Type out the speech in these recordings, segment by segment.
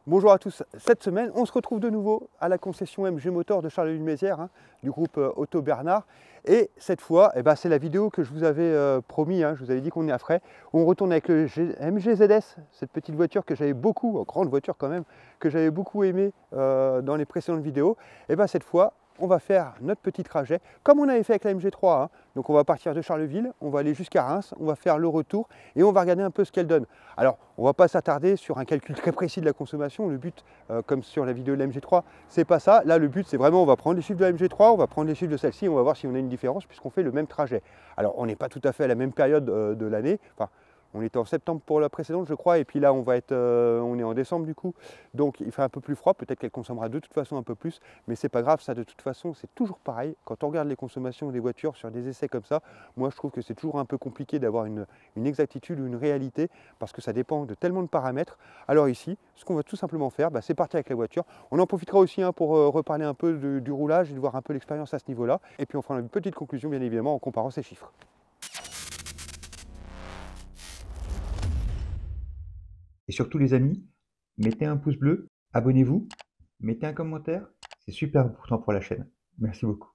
Bonjour à tous, cette semaine on se retrouve de nouveau à la concession MG Motor de Charleville-Mézières du groupe Auto Bernard et cette fois c'est la vidéo que je vous avais promis, je vous avais dit qu'on est à frais. On retourne avec le MG ZS, cette petite voiture que j'avais beaucoup, grande voiture quand même, que j'avais beaucoup aimé dans les précédentes vidéos. Et cette fois on va faire notre petit trajet comme on avait fait avec la MG3. Donc on va partir de Charleville, on va aller jusqu'à Reims, on va faire le retour et on va regarder un peu ce qu'elle donne. Alors on ne va pas s'attarder sur un calcul très précis de la consommation. Le but, comme sur la vidéo de la MG3, c'est pas ça. Là le but c'est vraiment on va prendre les chiffres de la MG3, on va prendre les chiffres de celle-ci, on va voir si on a une différence puisqu'on fait le même trajet. Alors on n'est pas tout à fait à la même période de l'année. Enfin, on était en septembre pour la précédente, je crois, et puis là, on est en décembre du coup, donc il fait un peu plus froid. Peut-être qu'elle consommera de toute façon un peu plus, mais c'est pas grave, ça de toute façon, c'est toujours pareil. Quand on regarde les consommations des voitures sur des essais comme ça, moi je trouve que c'est toujours un peu compliqué d'avoir une exactitude ou une réalité, parce que ça dépend de tellement de paramètres. Alors ici, ce qu'on va tout simplement faire, c'est partir avec la voiture. On en profitera aussi pour reparler un peu du roulage et de voir un peu l'expérience à ce niveau-là. Et puis on fera une petite conclusion, bien évidemment, en comparant ces chiffres. Et surtout les amis, mettez un pouce bleu, abonnez-vous, mettez un commentaire, c'est super important pour la chaîne. Merci beaucoup.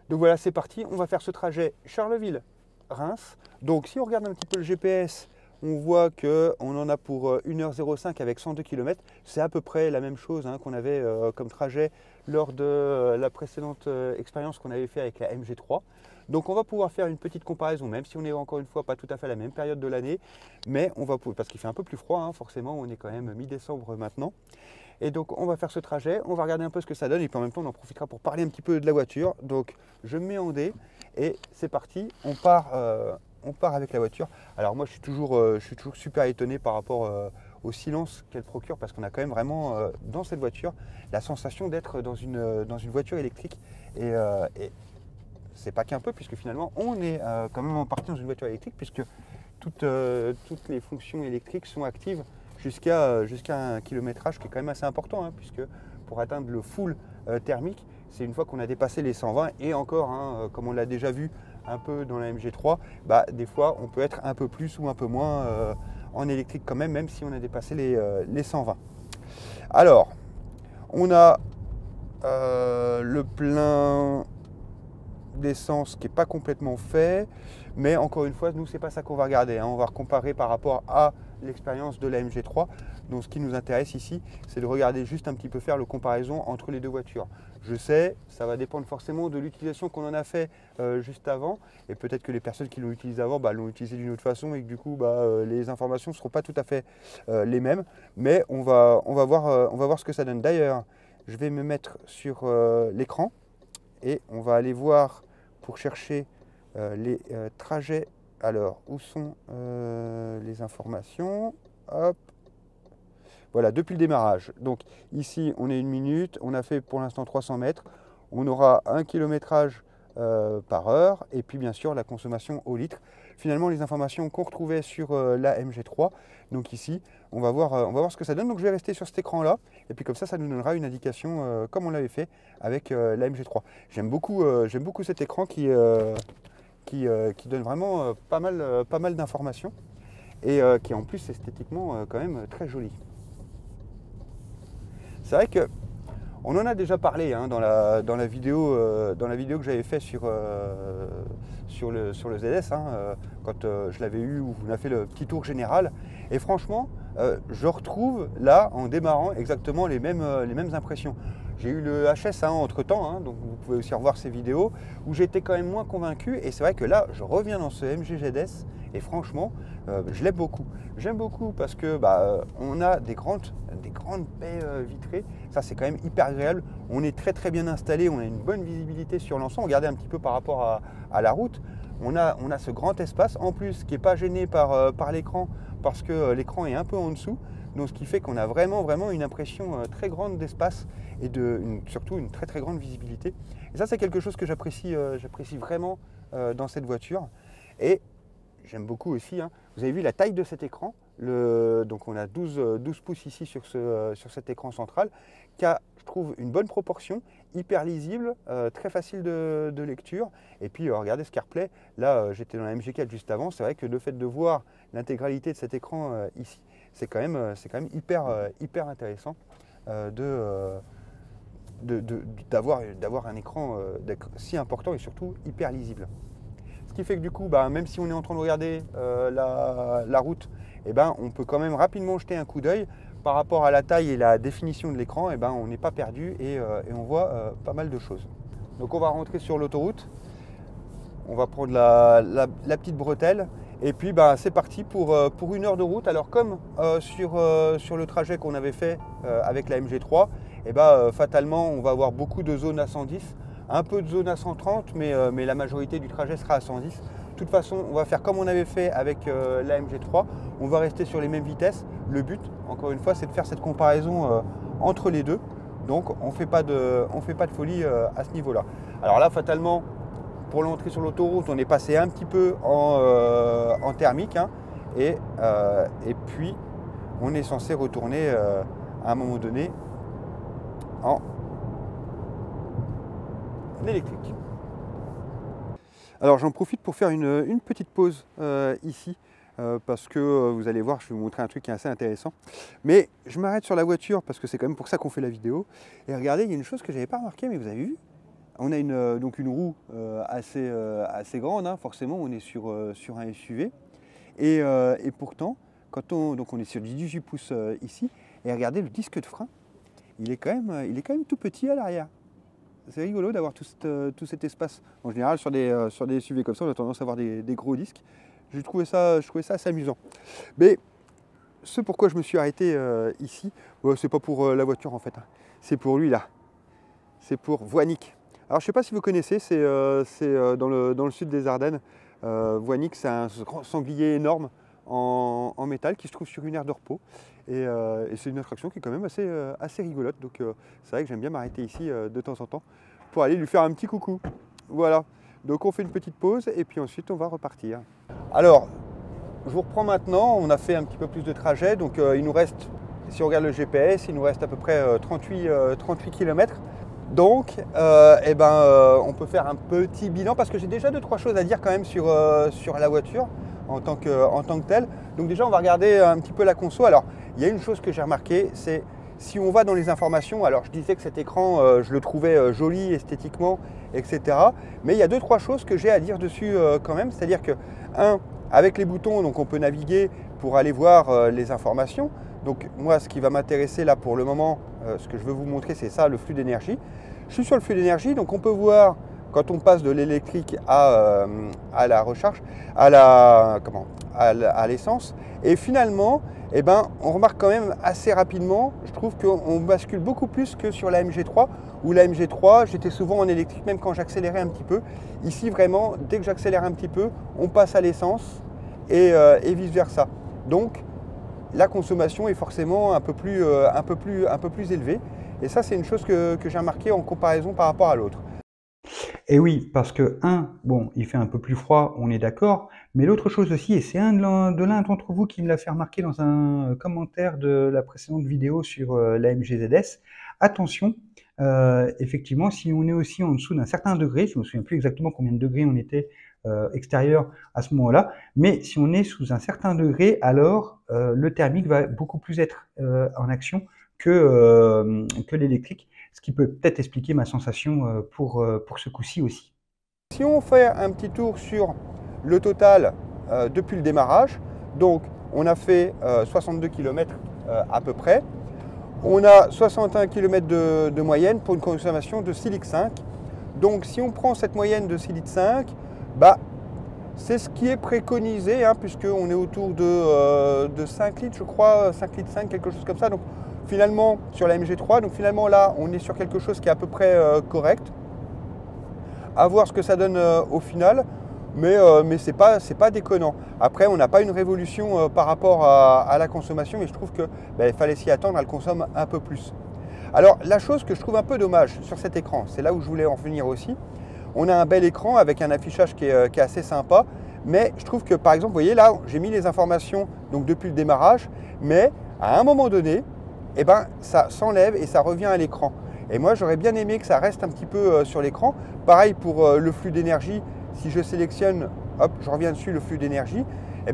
Donc voilà, c'est parti, on va faire ce trajet Charleville-Reims. Donc si on regarde un petit peu le GPS, on voit qu'on en a pour 1h05 avec 102 km. C'est à peu près la même chose qu'on avait comme trajet lors de la précédente expérience qu'on avait fait avec la MG3. Donc on va pouvoir faire une petite comparaison, même si on est encore une fois pas tout à fait à la même période de l'année, mais on va pouvoir, parce qu'il fait un peu plus froid, forcément, on est quand même mi-décembre maintenant. Et donc on va faire ce trajet, on va regarder un peu ce que ça donne et puis en même temps on en profitera pour parler un petit peu de la voiture. Donc je me mets en D et c'est parti, on part avec la voiture. Alors moi je suis toujours super étonné par rapport au silence qu'elle procure, parce qu'on a quand même vraiment dans cette voiture la sensation d'être dans une voiture électrique et c'est pas qu'un peu, puisque finalement on est quand même en partie dans une voiture électrique, puisque toutes les fonctions électriques sont actives jusqu'à un kilométrage qui est quand même assez important, puisque pour atteindre le full thermique, c'est une fois qu'on a dépassé les 120, et encore, comme on l'a déjà vu un peu dans la MG3, des fois on peut être un peu plus ou un peu moins en électrique quand même, même si on a dépassé les 120. Alors, on a le plein d'essence qui n'est pas complètement fait, mais encore une fois, nous, c'est pas ça qu'on va regarder. On va comparer par rapport à l'expérience de la MG3. Donc ce qui nous intéresse ici, c'est de regarder juste un petit peu, faire le comparaison entre les deux voitures. Je sais, ça va dépendre forcément de l'utilisation qu'on en a fait juste avant, et peut-être que les personnes qui l'ont utilisé avant l'ont utilisé d'une autre façon, et que du coup les informations ne seront pas tout à fait les mêmes, mais on va voir ce que ça donne. D'ailleurs, je vais me mettre sur l'écran et on va aller voir pour chercher les trajets. Alors, où sont les informations? Hop. Voilà, depuis le démarrage. Donc ici, on est 1 minute, on a fait pour l'instant 300 mètres. On aura un kilométrage par heure, et puis bien sûr la consommation au litre. Finalement, les informations qu'on retrouvait sur la MG3. Donc ici, on va voir ce que ça donne. Donc je vais rester sur cet écran-là, et puis comme ça nous donnera une indication comme on l'avait fait avec la MG3. J'aime beaucoup cet écran qui donne vraiment pas mal d'informations, et qui est en plus esthétiquement quand même très joli. C'est vrai que on en a déjà parlé dans la vidéo que j'avais fait sur le ZS, quand je l'avais eu, où on a fait le petit tour général. Et franchement, je retrouve là, en démarrant, exactement les mêmes impressions. J'ai eu le HS entre temps, donc vous pouvez aussi revoir ces vidéos, où j'étais quand même moins convaincu. Et c'est vrai que là, je reviens dans ce MG ZS, et franchement, je l'aime beaucoup. J'aime beaucoup parce que on a des grandes baies vitrées. Ça, c'est quand même hyper agréable. On est très bien installé, on a une bonne visibilité sur l'ensemble. Regardez un petit peu par rapport à la route. On a ce grand espace, en plus, qui n'est pas gêné par l'écran, parce que l'écran est un peu en dessous. Donc ce qui fait qu'on a vraiment une impression très grande d'espace, et surtout une très grande visibilité. Et ça, c'est quelque chose que j'apprécie vraiment dans cette voiture. Et j'aime beaucoup aussi, vous avez vu la taille de cet écran. Donc on a 12 pouces ici sur cet écran central, qui a, je trouve, une bonne proportion, hyper lisible, très facile de lecture. Et puis regardez ce CarPlay, là j'étais dans la MG4 juste avant, c'est vrai que le fait de voir l'intégralité de cet écran ici, c'est quand même hyper intéressant d'avoir un écran si important et surtout hyper lisible. Ce qui fait que du coup, même si on est en train de regarder la route, on peut quand même rapidement jeter un coup d'œil par rapport à la taille et la définition de l'écran. On n'est pas perdu et on voit pas mal de choses. Donc on va rentrer sur l'autoroute, on va prendre la petite bretelle et puis c'est parti pour 1 heure de route. Alors comme sur le trajet qu'on avait fait avec la MG3, fatalement on va avoir beaucoup de zones à 110, un peu de zones à 130, mais la majorité du trajet sera à 110. De toute façon, on va faire comme on avait fait avec la MG3, on va rester sur les mêmes vitesses. Le but, encore une fois, c'est de faire cette comparaison entre les deux. Donc on ne fait pas de folie à ce niveau-là. Alors là, fatalement, pour l'entrée sur l'autoroute, on est passé un petit peu en thermique, hein, et puis on est censé retourner à un moment donné en électrique. Alors j'en profite pour faire une petite pause ici. Parce que vous allez voir, je vais vous montrer un truc qui est assez intéressant. Mais je m'arrête sur la voiture parce que c'est quand même pour ça qu'on fait la vidéo. Et regardez, il y a une chose que je n'avais pas remarqué, mais vous avez vu, on a donc une roue assez grande, hein, forcément, on est sur un SUV. Et pourtant, donc on est sur du 18 pouces ici, et regardez le disque de frein, il est quand même tout petit à l'arrière. C'est rigolo d'avoir tout cet espace. En général, sur des SUV comme ça, on a tendance à avoir des gros disques. Je trouvais ça assez amusant. Mais ce pourquoi je me suis arrêté ici, c'est pas pour la voiture en fait, hein. C'est pour lui là. C'est pour Voinic. Alors je ne sais pas si vous connaissez, c'est dans le sud des Ardennes. Voinic, c'est un grand sanglier énorme en métal qui se trouve sur une aire de repos. Et c'est une attraction qui est quand même assez rigolote. Donc c'est vrai que j'aime bien m'arrêter ici de temps en temps pour aller lui faire un petit coucou. Voilà. Donc on fait une petite pause et puis ensuite on va repartir. Alors, je vous reprends maintenant, on a fait un petit peu plus de trajet, donc il nous reste, si on regarde le GPS, il nous reste à peu près 38 km. Donc, on peut faire un petit bilan parce que j'ai déjà 2-3 choses à dire quand même sur la voiture en tant que telle. Donc déjà, on va regarder un petit peu la conso. Alors, il y a une chose que j'ai remarqué, c'est si on va dans les informations, alors je disais que cet écran, je le trouvais joli esthétiquement, etc. Mais il y a 2-3 choses que j'ai à dire dessus quand même. C'est-à-dire que, avec les boutons, donc on peut naviguer pour aller voir les informations. Donc moi, ce qui va m'intéresser là pour le moment, ce que je veux vous montrer, c'est ça, le flux d'énergie. Je suis sur le flux d'énergie, donc on peut voir quand on passe de l'électrique à la recharge, à l'essence. Et finalement, on remarque quand même assez rapidement, je trouve qu'on bascule beaucoup plus que sur la MG3, où la MG3, j'étais souvent en électrique, même quand j'accélérais un petit peu. Ici, vraiment, dès que j'accélère un petit peu, on passe à l'essence et vice-versa. Donc, la consommation est forcément un peu plus élevée. Et ça, c'est une chose que j'ai remarqué en comparaison par rapport à l'autre. Et oui, parce que, bon, il fait un peu plus froid, on est d'accord, mais l'autre chose aussi, et c'est de l'un d'entre vous qui me l'a fait remarquer dans un commentaire de la précédente vidéo sur la MG ZS, attention, effectivement, si on est aussi en dessous d'un certain degré, je ne me souviens plus exactement combien de degrés on était extérieur à ce moment-là, mais si on est sous un certain degré, alors le thermique va beaucoup plus être en action que l'électrique, ce qui peut peut-être expliquer ma sensation pour ce coup-ci aussi. Si on fait un petit tour sur le total depuis le démarrage, donc on a fait 62 km à peu près, on a 61 km de moyenne pour une consommation de 6,5 litres. Donc si on prend cette moyenne de 6,5 litres, c'est ce qui est préconisé, hein, puisqu'on est autour de 5 litres, je crois, 5 litres 5, quelque chose comme ça. Donc finalement, sur la MG3, donc finalement là, on est sur quelque chose qui est à peu près correct. À voir ce que ça donne au final, mais c'est pas déconnant. Après, on n'a pas une révolution par rapport à la consommation, mais je trouve que il fallait s'y attendre, elle consomme un peu plus. Alors, la chose que je trouve un peu dommage sur cet écran, c'est là où je voulais en venir aussi, on a un bel écran avec un affichage qui est assez sympa, mais je trouve que par exemple, vous voyez là, j'ai mis les informations donc depuis le démarrage, mais à un moment donné, ça s'enlève et ça revient à l'écran. Et moi, j'aurais bien aimé que ça reste un petit peu sur l'écran. Pareil pour le flux d'énergie, si je sélectionne, hop, je reviens dessus, le flux d'énergie,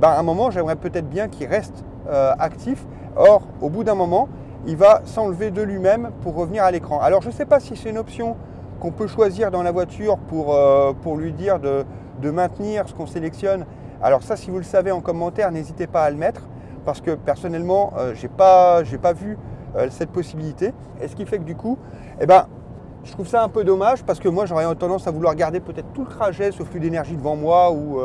à un moment, j'aimerais peut-être bien qu'il reste actif. Or, au bout d'un moment, il va s'enlever de lui-même pour revenir à l'écran. Alors, je ne sais pas si c'est une option qu'on peut choisir dans la voiture pour lui dire de maintenir ce qu'on sélectionne. Alors ça, si vous le savez en commentaire, n'hésitez pas à le mettre, parce que personnellement, j'ai pas vu cette possibilité. Et ce qui fait que du coup, eh ben, je trouve ça un peu dommage, parce que moi, j'aurais tendance à vouloir garder peut-être tout le trajet, ce flux d'énergie devant moi ou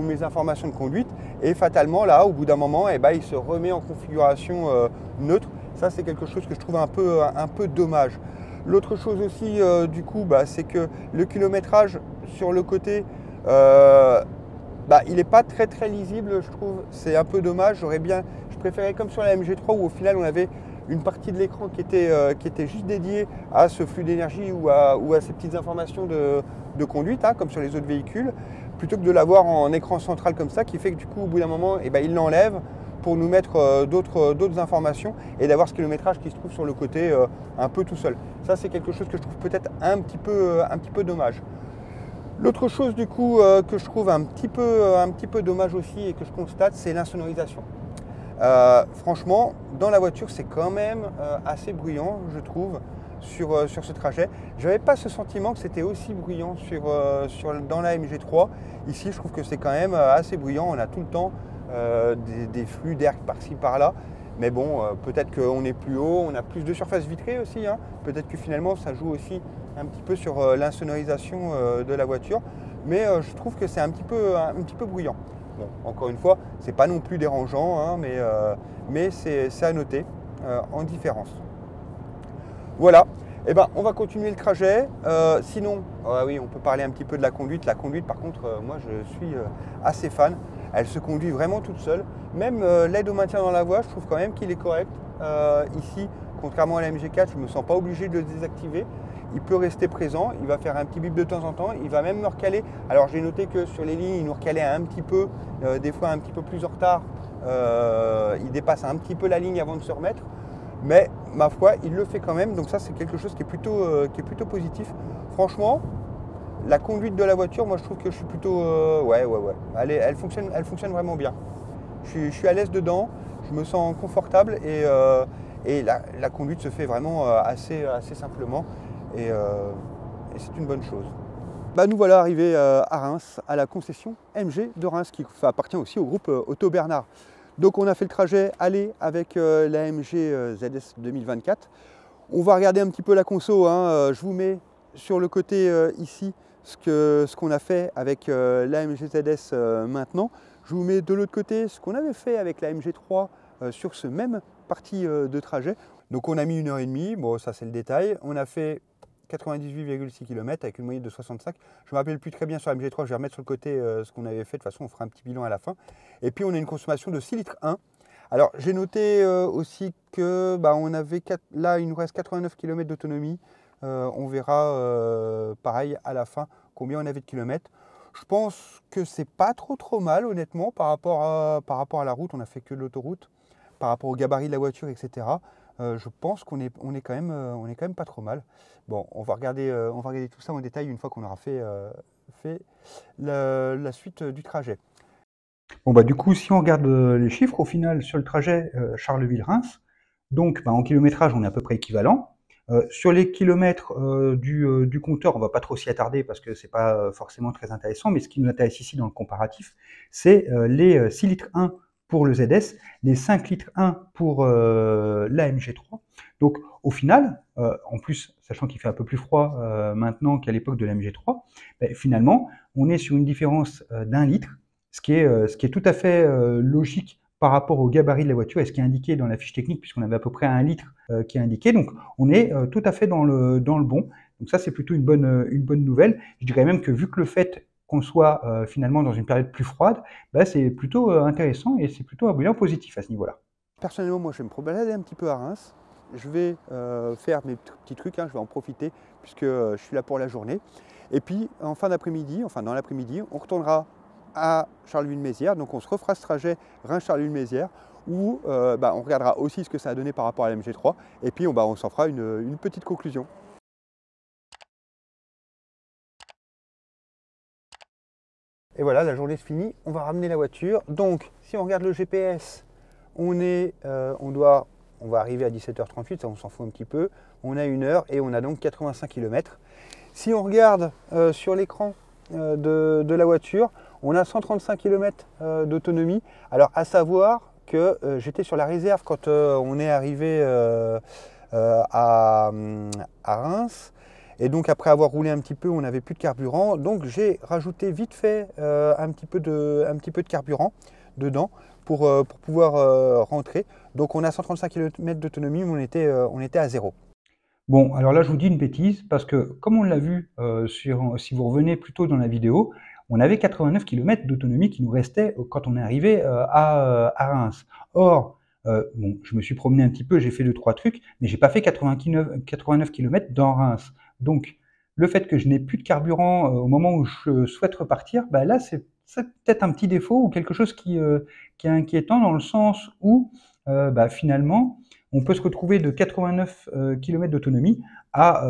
mes informations de conduite. Et fatalement, là, au bout d'un moment, eh ben, il se remet en configuration neutre. Ça, c'est quelque chose que je trouve un peu dommage. L'autre chose aussi, du coup, c'est que le kilométrage sur le côté, il n'est pas très lisible, je trouve. C'est un peu dommage. Je préférais comme sur la MG3 où au final on avait une partie de l'écran qui était juste dédiée à ce flux d'énergie ou à ces petites informations de conduite, hein, comme sur les autres véhicules, plutôt que de l'avoir en écran central comme ça, qui fait que du coup, au bout d'un moment, il l'enlève pour nous mettre d'autres informations et d'avoir ce kilométrage qui se trouve sur le côté un peu tout seul. Ça, c'est quelque chose que je trouve peut-être un petit peu dommage. L'autre chose du coup que je trouve un petit peu dommage aussi et que je constate, c'est l'insonorisation. Franchement, dans la voiture, c'est quand même assez bruyant, je trouve, sur ce trajet. Je n'avais pas ce sentiment que c'était aussi bruyant dans la MG3. Ici, je trouve que c'est quand même assez bruyant. On a tout le temps des flux d'air par-ci, par-là. Mais bon, peut-être qu'on est plus haut, on a plus de surface vitrée aussi, hein. Peut-être que finalement, ça joue aussi un petit peu sur l'insonorisation de la voiture. Mais je trouve que c'est un petit peu bruyant. Bon, encore une fois, c'est pas non plus dérangeant, hein, mais c'est à noter en différence. Voilà, eh ben, on va continuer le trajet. Sinon, oui, on peut parler un petit peu de la conduite. La conduite, par contre, moi, je suis assez fan. Elle se conduit vraiment toute seule. Même l'aide au maintien dans la voie, je trouve quand même qu'il est correct. Ici, contrairement à la MG4, je ne me sens pas obligé de le désactiver. Il peut rester présent, il va faire un petit bip de temps en temps, il va même me recaler. Alors j'ai noté que sur les lignes, il nous recalait un petit peu, des fois un petit peu plus en retard. Il dépasse un petit peu la ligne avant de se remettre. Mais ma foi, il le fait quand même. Donc ça, c'est quelque chose qui est plutôt positif. Franchement, la conduite de la voiture, moi je trouve que je suis plutôt... ouais. Elle fonctionne vraiment bien. Je suis à l'aise dedans, je me sens confortable et la conduite se fait vraiment assez simplement. Et c'est une bonne chose. Nous voilà arrivés à Reims, à la concession MG de Reims, qui appartient aussi au groupe Auto Bernard. Donc on a fait le trajet aller avec la MG ZS 2024. On va regarder un petit peu la conso, hein. Je vous mets sur le côté ici ce qu'on a fait avec la MG ZS maintenant. Je vous mets de l'autre côté ce qu'on avait fait avec la MG3 sur ce même parti de trajet. Donc on a mis 1h30, bon ça c'est le détail. On a fait 98,6 km avec une moyenne de 65. Je ne me rappelle plus très bien sur la MG3, je vais remettre sur le côté ce qu'on avait fait. De toute façon, on fera un petit bilan à la fin. Et puis, on a une consommation de 6,1 litres. Alors, j'ai noté aussi que là, il nous reste 89 km d'autonomie. On verra pareil à la fin combien on avait de kilomètres. Je pense que c'est pas trop mal, honnêtement, par rapport à la route. On n'a fait que de l'autoroute, par rapport au gabarit de la voiture, etc. Je pense qu'on est quand même pas trop mal. Bon, on va regarder tout ça en détail une fois qu'on aura fait la suite du trajet. Bon, du coup, si on regarde les chiffres, au final, sur le trajet Charleville-Reims, donc en kilométrage, on est à peu près équivalent. Sur les kilomètres du compteur, on ne va pas trop s'y attarder parce que ce n'est pas forcément très intéressant, mais ce qui nous intéresse ici dans le comparatif, c'est les 6 litres 1 pour le ZS, les 5 litres 1 pour la MG3. Donc au final, en plus, sachant qu'il fait un peu plus froid maintenant qu'à l'époque de la MG3, finalement, on est sur une différence d'1 litre, ce qui est tout à fait logique par rapport au gabarit de la voiture et ce qui est indiqué dans la fiche technique, puisqu'on avait à peu près 1 litre qui est indiqué. Donc on est tout à fait dans le bon. Donc ça, c'est plutôt une bonne nouvelle. Je dirais même que vu que le fait qu'on soit finalement dans une période plus froide, c'est plutôt intéressant et c'est plutôt un bilan positif à ce niveau-là. Personnellement, moi, je vais me balader un petit peu à Reims. Je vais faire mes petits trucs, hein, je vais en profiter puisque je suis là pour la journée. Et puis, en fin d'après-midi, enfin dans l'après-midi, on retournera à Charleville-Mézières. Donc on se refera ce trajet Reims-Charleville-Mézières où on regardera aussi ce que ça a donné par rapport à la MG3 et puis on s'en fera une petite conclusion. Et voilà, la journée est finie, on va ramener la voiture. Donc si on regarde le GPS, on va arriver à 17h38, ça on s'en fout un petit peu. On a 1 heure et on a donc 85 km. Si on regarde sur l'écran de la voiture, on a 135 km d'autonomie. Alors à savoir que j'étais sur la réserve quand on est arrivé à Reims. Et donc après avoir roulé un petit peu, on n'avait plus de carburant. Donc j'ai rajouté vite fait un petit peu de carburant dedans pour pouvoir rentrer. Donc on a 135 km d'autonomie, mais on était à 0. Bon, alors là, je vous dis une bêtise, parce que comme on l'a vu si vous revenez plus tôt dans la vidéo, on avait 89 km d'autonomie qui nous restait quand on est arrivé à Reims. Or, bon, je me suis promené un petit peu, j'ai fait 2-3 trucs, mais j'ai pas fait 89 km dans Reims. Donc, le fait que je n'ai plus de carburant au moment où je souhaite repartir, bah là, c'est peut-être un petit défaut ou quelque chose qui est inquiétant dans le sens où, bah, finalement, on peut se retrouver de 89 km d'autonomie à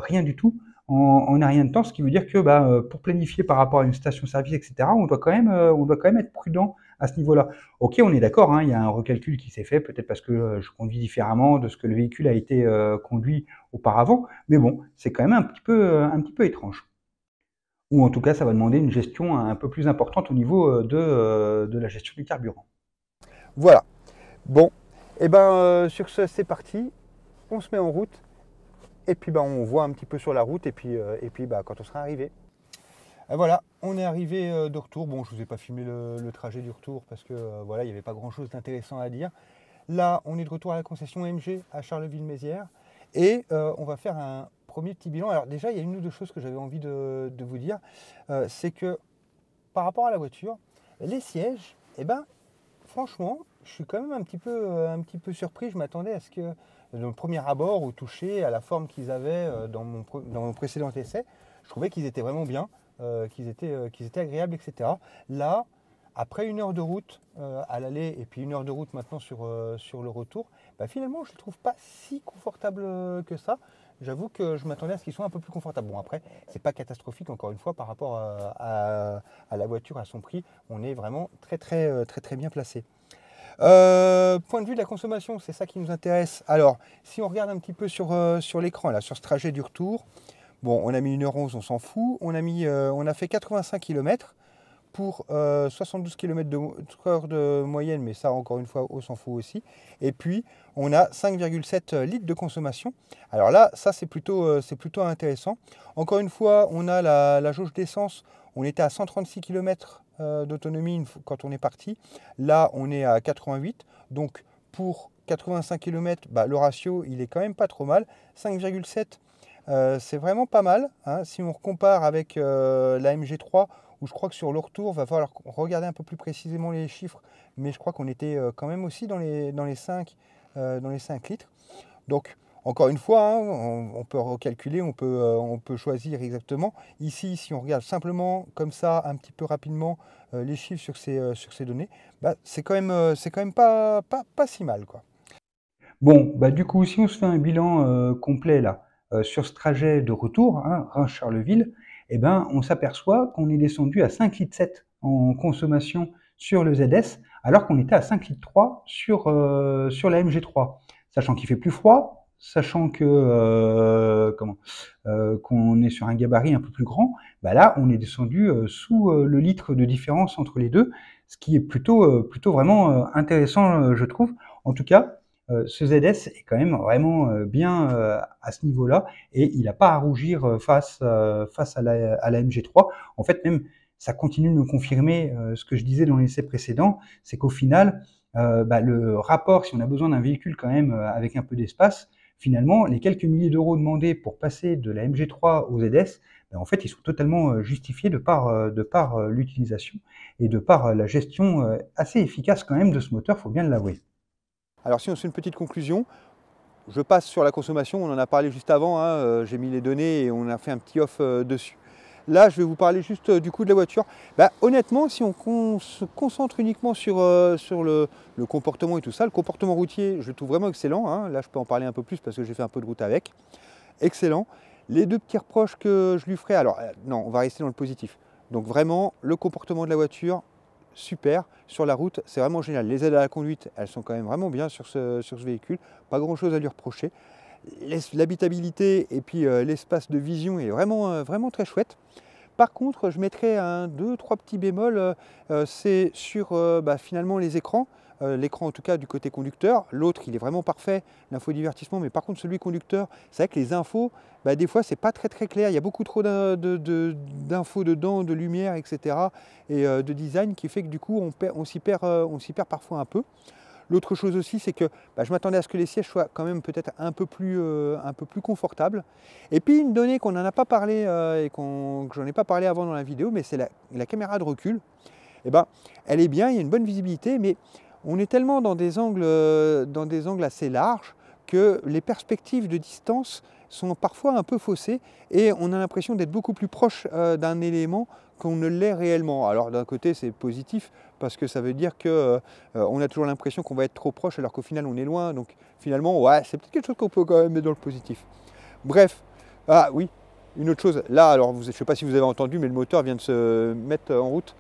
rien du tout en un rien de temps, ce qui veut dire que bah, pour planifier par rapport à une station-service, etc., on doit quand même être prudent à ce niveau-là. Ok, on est d'accord, hein, il y a un recalcul qui s'est fait, peut-être parce que je conduis différemment de ce que le véhicule a été conduit auparavant, mais bon, c'est quand même un petit peu étrange. Ou en tout cas, ça va demander une gestion un peu plus importante au niveau de la gestion du carburant. Voilà. Bon, et ben sur ce, c'est parti. On se met en route. Et puis on voit un petit peu sur la route. Et puis quand on sera arrivé. Et voilà, on est arrivé de retour. Bon, je ne vous ai pas filmé le trajet du retour parce que voilà, il n'y avait pas grand chose d'intéressant à dire. Là, on est de retour à la concession MG à Charleville-Mézières. Et on va faire un premier petit bilan. Alors déjà, il y a une ou deux choses que j'avais envie de vous dire. C'est que par rapport à la voiture, les sièges, eh ben, franchement, je suis quand même un petit peu surpris. Je m'attendais à ce que, dans le premier abord, au toucher, à la forme qu'ils avaient dans mon précédent essai, je trouvais qu'ils étaient vraiment bien, qu'ils étaient agréables, etc. Là, après 1 heure de route à l'aller et puis 1 heure de route maintenant sur le retour, bah, finalement, je ne les trouve pas si confortables que ça. J'avoue que je m'attendais à ce qu'ils soient un peu plus confortables. Bon, après, c'est pas catastrophique, encore une fois, par rapport à la voiture, à son prix. On est vraiment très bien placé. Point de vue de la consommation, c'est ça qui nous intéresse. Alors, si on regarde un petit peu sur l'écran, là, sur ce trajet du retour, bon, on a mis 1h11, on s'en fout. On a fait 85 km pour 72 km de moyenne, mais ça, encore une fois, on s'en fout aussi. Et puis, on a 5,7 litres de consommation. Alors là, ça, c'est plutôt intéressant. Encore une fois, on a la jauge d'essence. On était à 136 km d'autonomie quand on est parti. Là, on est à 88. Donc, pour 85 km, bah, le ratio, il est quand même pas trop mal. 5,7, c'est vraiment pas mal. Hein. Si on compare avec la MG3, où je crois que sur le retour, il va falloir regarder un peu plus précisément les chiffres, mais je crois qu'on était quand même aussi dans les 5 litres. Donc, encore une fois, hein, on peut recalculer, on peut choisir exactement. Ici, si on regarde simplement comme ça, un petit peu rapidement, les chiffres sur ces données, bah, c'est quand même pas si mal, quoi. Bon, bah du coup, si on se fait un bilan complet là, sur ce trajet de retour, hein, Reims-Charleville, eh ben, on s'aperçoit qu'on est descendu à 5,7 litres en consommation sur le ZS, alors qu'on était à 5,3 litres sur la MG3. Sachant qu'il fait plus froid, sachant que qu'on est sur un gabarit un peu plus grand, bah là, on est descendu sous le litre de différence entre les deux, ce qui est plutôt vraiment intéressant, je trouve. En tout cas, ce ZS est quand même vraiment bien à ce niveau-là et il n'a pas à rougir face à la MG3. En fait, même, ça continue de me confirmer ce que je disais dans l'essai précédent, c'est qu'au final, bah, le rapport, si on a besoin d'un véhicule quand même avec un peu d'espace, finalement, les quelques milliers d'euros demandés pour passer de la MG3 au ZS, ben, en fait, ils sont totalement justifiés de par l'utilisation et de par la gestion assez efficace quand même de ce moteur, il faut bien l'avouer. Alors si on fait une petite conclusion, je passe sur la consommation, on en a parlé juste avant, hein, j'ai mis les données et on a fait un petit off dessus. Là, je vais vous parler juste du coût de la voiture. Bah, honnêtement, si on se concentre uniquement sur le comportement et tout ça, le comportement routier, je le trouve vraiment excellent. Hein. Là, je peux en parler un peu plus parce que j'ai fait un peu de route avec. Excellent. Les deux petits reproches que je lui ferai, alors non, on va rester dans le positif. Donc vraiment, le comportement de la voiture, super. Sur la route, c'est vraiment génial. Les aides à la conduite, elles sont quand même vraiment bien sur ce véhicule. Pas grand-chose à lui reprocher. L'habitabilité et puis l'espace de vision est vraiment très chouette. Par contre, je mettrais un, deux, trois petits bémols, c'est sur finalement les écrans. L'écran en tout cas du côté conducteur, l'autre il est vraiment parfait, l'infodivertissement, mais par contre celui conducteur, c'est vrai que les infos, des fois c'est pas très clair, il y a beaucoup trop d'infos dedans, de lumière, etc. et de design qui fait que du coup on s'y perd parfois un peu. L'autre chose aussi, c'est que je m'attendais à ce que les sièges soient quand même peut-être un peu plus confortables. Et puis une donnée qu'on n'en a pas parlé et que j'en ai pas parlé avant dans la vidéo, mais c'est la caméra de recul. Eh ben, elle est bien, il y a une bonne visibilité, mais on est tellement dans des angles assez larges que les perspectives de distance sont parfois un peu faussées et on a l'impression d'être beaucoup plus proche d'un élément qu'on ne l'est réellement. Alors d'un côté c'est positif parce que ça veut dire que on a toujours l'impression qu'on va être trop proche alors qu'au final on est loin, donc finalement ouais, c'est peut-être quelque chose qu'on peut quand même mettre dans le positif. Bref, ah oui, une autre chose, là alors je ne sais pas si vous avez entendu, mais le moteur vient de se mettre en route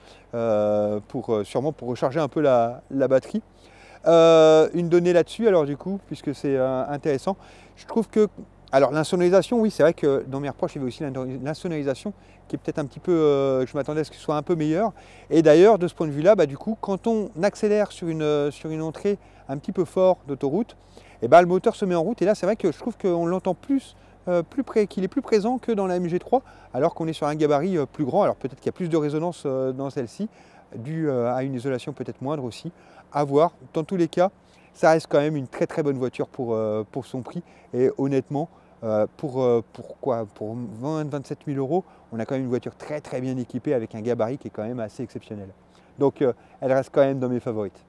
sûrement pour recharger un peu la batterie. Une donnée là-dessus, alors du coup, puisque c'est intéressant, je trouve que, alors l'insonorisation, oui, c'est vrai que dans mes reproches, il y avait aussi l'insonorisation qui est peut-être un petit peu, je m'attendais à ce que ce soit un peu meilleur. Et d'ailleurs, de ce point de vue-là, du coup, quand on accélère sur une entrée un petit peu fort d'autoroute, et le moteur se met en route. Et là, c'est vrai que je trouve qu'on l'entend plus, qu'il est plus présent que dans la MG3, alors qu'on est sur un gabarit plus grand. Alors peut-être qu'il y a plus de résonance dans celle-ci, dû à une isolation peut-être moindre aussi, à voir. Dans tous les cas, ça reste quand même une très bonne voiture pour son prix. Et honnêtement, pour 27 000 €, on a quand même une voiture très bien équipée avec un gabarit qui est quand même assez exceptionnel. Donc elle reste quand même dans mes favorites.